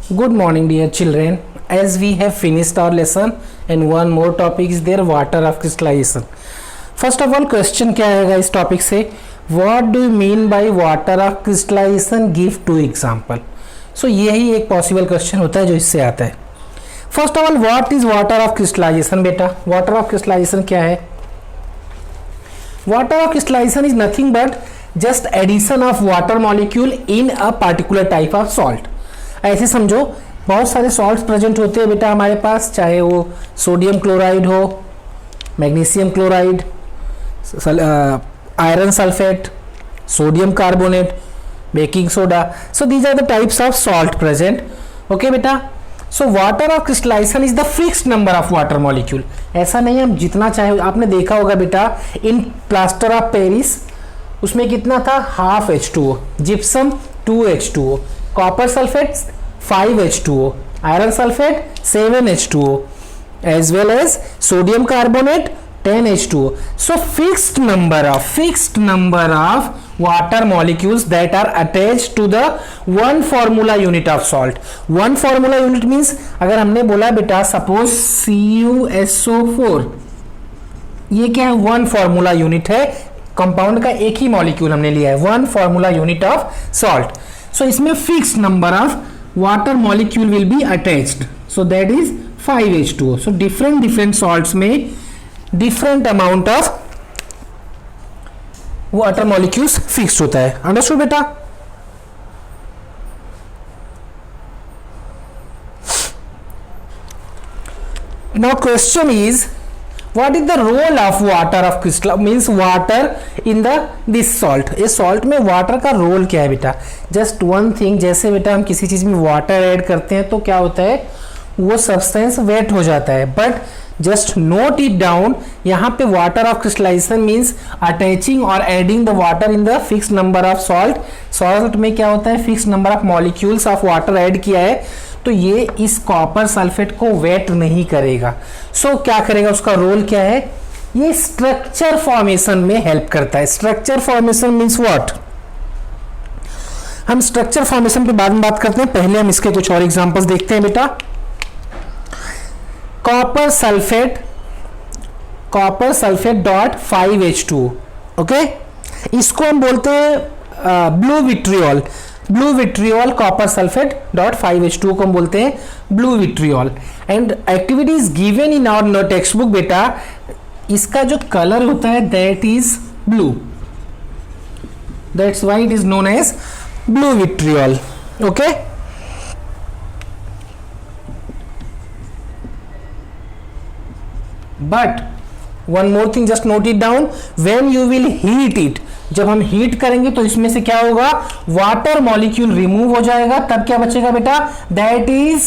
Good morning, dear children. As we have finished our lesson, and one more topic is there, water of crystallization. First of all, question क्या आएगा इस topic से? What do you mean by water of crystallization? Give two example. So यही एक possible question होता है जो इससे आता है. First of all, what is water of crystallization? बेटा, वाटर ऑफ क्रिस्टलाइजेशन क्या है? Water of crystallisation is nothing but just addition of water molecule in a particular type of salt. ऐसे समझो, बहुत सारे सॉल्ट्स प्रेजेंट होते हैं बेटा हमारे पास, चाहे वो सोडियम क्लोराइड हो, magnesium chloride, iron sulphate, sodium carbonate, baking soda. So these are the types of salt present. Okay बेटा, so water of crystallisation is the fixed number of water molecule. ऐसा नहीं है हम जितना चाहे. आपने देखा होगा बेटा इन प्लास्टर ऑफ पेरिस, उसमें कितना था? Half H2O, gypsum 2H2O, copper sulphate 5H2O, iron sulphate 7H2O, as well as sodium carbonate 10H2O. So fixed number of water molecules that are attached to the one formula unit of salt. One formula unit means अगर हमने बोला बेटा suppose CuSO4, ये क्या है? One formula unit है. Compound का एक ही मॉलिक्यूल हमने लिया है, one formula unit of salt. So इसमें fixed number of water molecule will be attached, so that is 5H2O. So different salts में different amount of water molecules fixed होता है. अंडरस्टूड बेटा? Now question is, what is the role of water of crystal, means water in this salt. ये salt में water का role क्या है बेटा? just one thing, जैसे बेटा हम किसी चीज में water ऐड करते हैं तो क्या होता है? वो सब्सटेंस वेट हो जाता है. But just note it down, यहाँ पे water of crystallisation means attaching और adding the water in the fix number of salt. Salt में क्या होता है? Fix number of molecules of water add किया है तो ये इस कॉपर सल्फेट को वेट नहीं करेगा. सो क्या करेगा? उसका रोल क्या है? ये स्ट्रक्चर फॉर्मेशन में हेल्प करता है. Structure formation means what? हम स्ट्रक्चर फॉर्मेशन पे बाद में बात करते हैं, पहले हम इसके कुछ और एग्जांपल्स देखते हैं बेटा. Copper sulphate dot 5H2O. Okay, इसको हम बोलते हैं blue vitriol. Copper sulphate dot 5H2O को हम बोलते हैं blue vitriol. And activity is given in our text book बेटा. इसका जो कलर होता है that is blue, that's why it is known as blue vitriol. Okay, but one more thing, just note it down. When you will heat it, जब हम heat करेंगे तो इसमें से क्या होगा? वाटर मॉलिक्यूल रिमूव हो जाएगा. तब क्या बचेगा बेटा? That is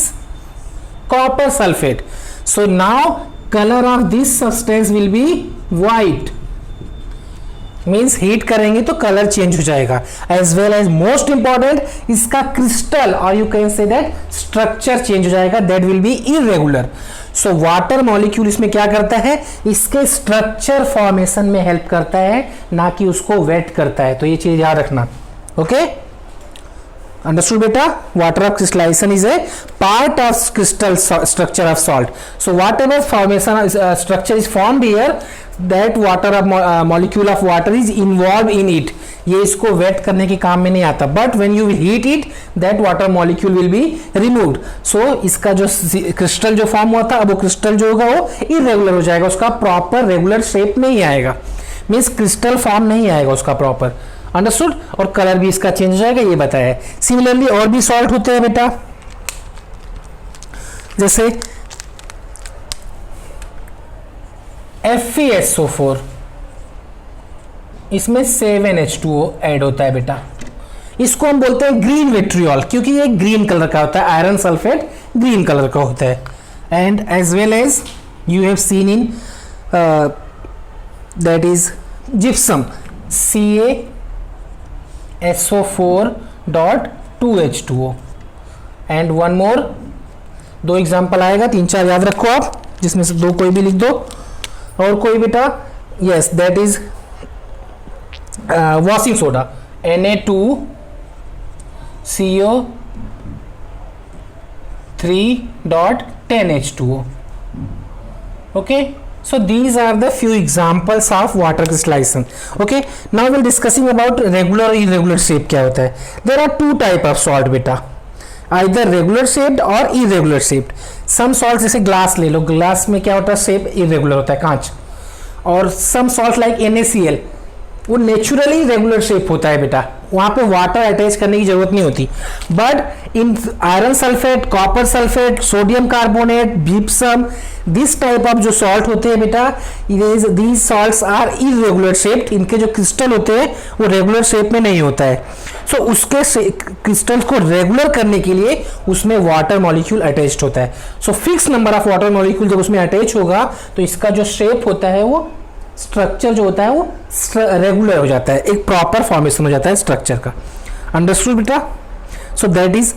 copper sulphate. So now colour of this substance will be white. Means heat करेंगे तो कलर चेंज हो जाएगा. As well as most important, इसका क्रिस्टल और you can say that structure change हो जाएगा. That will be irregular. So water molecule इसमें क्या करता है? इसके स्ट्रक्चर फॉर्मेशन में हेल्प करता है, ना कि उसको वेट करता है. तो ये चीज याद रखना. ओके, अंडरस्टूड बेटा? Water of crystallisation is a part of crystal structure of salt. So whatever formation structure is formed here, that water of molecule of water is involve in it. ये इसको weight करने के काम में नहीं आता. But when you will heat it, that water molecule will be removed. So इसका जो क्रिस्टल जो फॉर्म हुआ था, अब वो क्रिस्टल जो होगा वो इरेगुलर हो जाएगा. उसका प्रॉपर रेगुलर शेप नहीं आएगा. मीन्स क्रिस्टल फॉर्म नहीं आएगा उसका प्रॉपर. अंडरस्टूड? और कलर भी इसका चेंज हो जाएगा, ये बताया है. सिमिलरली और भी सॉल्ट होते हैं बेटा, जैसे FeSO4, इसमें 7H2O ऐड होता है बेटा. इसको हम बोलते हैं ग्रीन विट्रियोल, क्योंकि ये ग्रीन कलर का होता है. आयरन सल्फेट ग्रीन कलर का होता है. And as well as you have seen in that is gypsum, CaSO4.2H2O. And one more, दो एग्जाम्पल आएगा, 3-4 याद रखो आप, जिसमें से दो कोई भी लिख दो. और कोई बेटा? Yes, that is washing soda, Na2CO 3.10H2O. Okay, so these are the few examples of water crystallization. Okay, now we're discussing about regular or irregular shape क्या होता है. There are two type of salt बेटा, either regular shaped और irregular shaped. Some salts जैसे glass ले लो, glass में क्या होता है, शेप irregular होता है, कांच. और some salt like NaCl वो नेचुरली रेगुलर शेप होता है बेटा, वहां पे वाटर अटैच करने की जरूरत नहीं होती. But in iron sulphate, copper sulphate, sodium carbonate, gypsum, this type of जो सॉल्ट होते हैं बेटा, these salts are irregular shaped. इनके जो क्रिस्टल होते हैं वो रेगुलर शेप में नहीं होता है. सो उसके क्रिस्टल्स को रेगुलर करने के लिए उसमें वाटर मॉलिक्यूल अटैच्ड होता है. So fix number of water molecule जब उसमें अटैच होगा तो इसका जो शेप होता है, वो स्ट्रक्चर जो होता है वो रेगुलर हो जाता है, एक प्रॉपर फॉर्मेशन हो जाता है स्ट्रक्चर का. अंडरस्टूड बेटा? So that is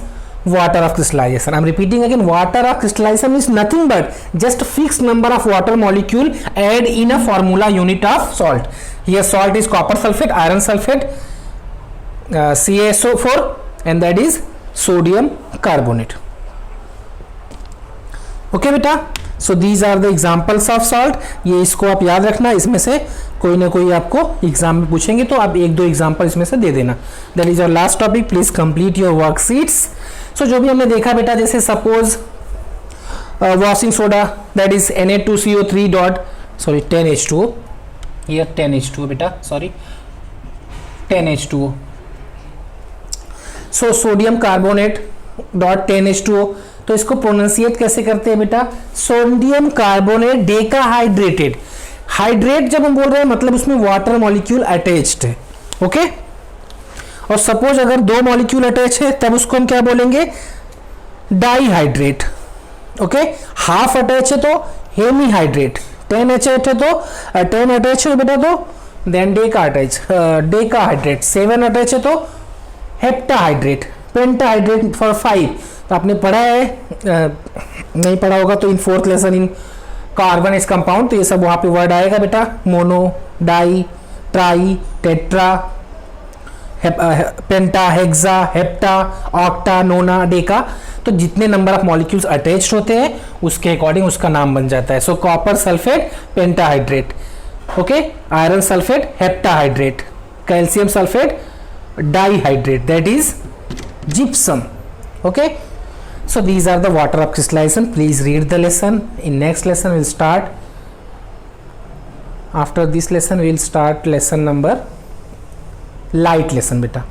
water of crystallization. I am repeating again, water of crystallisation is nothing but just fix number of water molecule add in a formula unit of salt. Here salt is copper sulphate, iron sulphate, CaSO4 and that is sodium carbonate. Okay बेटा, so these are the examples of salt. ये इसको आप याद रखना, इसमें से कोई ना कोई आपको एग्जाम में पूछेंगे तो आप एक दो एग्जाम्पल इसमें से दे देना. That is your last topic. Please complete your worksheets. So जो भी हमने देखा बेटा, जैसे suppose washing soda, that is Na2CO3 10H2O. Here 10H2O बेटा, sorry 10H2O. So sodium carbonate .10H2O. तो इसको प्रोनाउंसिएट कैसे करते हैं बेटा? Sodium carbonate डेकाहाइड्रेटेड. हाइड्रेट जब हम बोल रहे हैं मतलब उसमें वाटर मॉलिक्यूल अटैच्ड है. ओके, और सपोज अगर दो मॉलिक्यूल अटैच है तब उसको हम क्या बोलेंगे? डाईहाइड्रेट. ओके, हाफ अटैच है तो हेमीहाइड्रेट. 10 अटैच है तो 10 अटैच है बेटा तो देन डेकाहाइड्रेट. 7 अटैच है तो हेप्टाहाइड्रेट. Pentahydrate for 5. तो आपने पढ़ा है, नहीं पढ़ा होगा तो in fourth lesson in carbon इस कंपाउंड, तो ये सब वहां पे वर्ड आएगा बेटा. मोनो, डाई, ट्राई, टेट्रा, पेंटा, हेक्सा, हेप्टा, ऑक्टा, नोना, डेका. तो जितने नंबर ऑफ मॉलिक्यूल्स अटैच्ड होते हैं उसके अकॉर्डिंग उसका नाम बन जाता है. सो copper sulphate pentahydrate. Okay, iron sulphate heptahydrate, calcium sulphate dihydrate, that is gypsum. Okay, so these are the water of crystallization. Please read the lesson. In next lesson we'll start, after this lesson we'll start lesson number light lesson beta.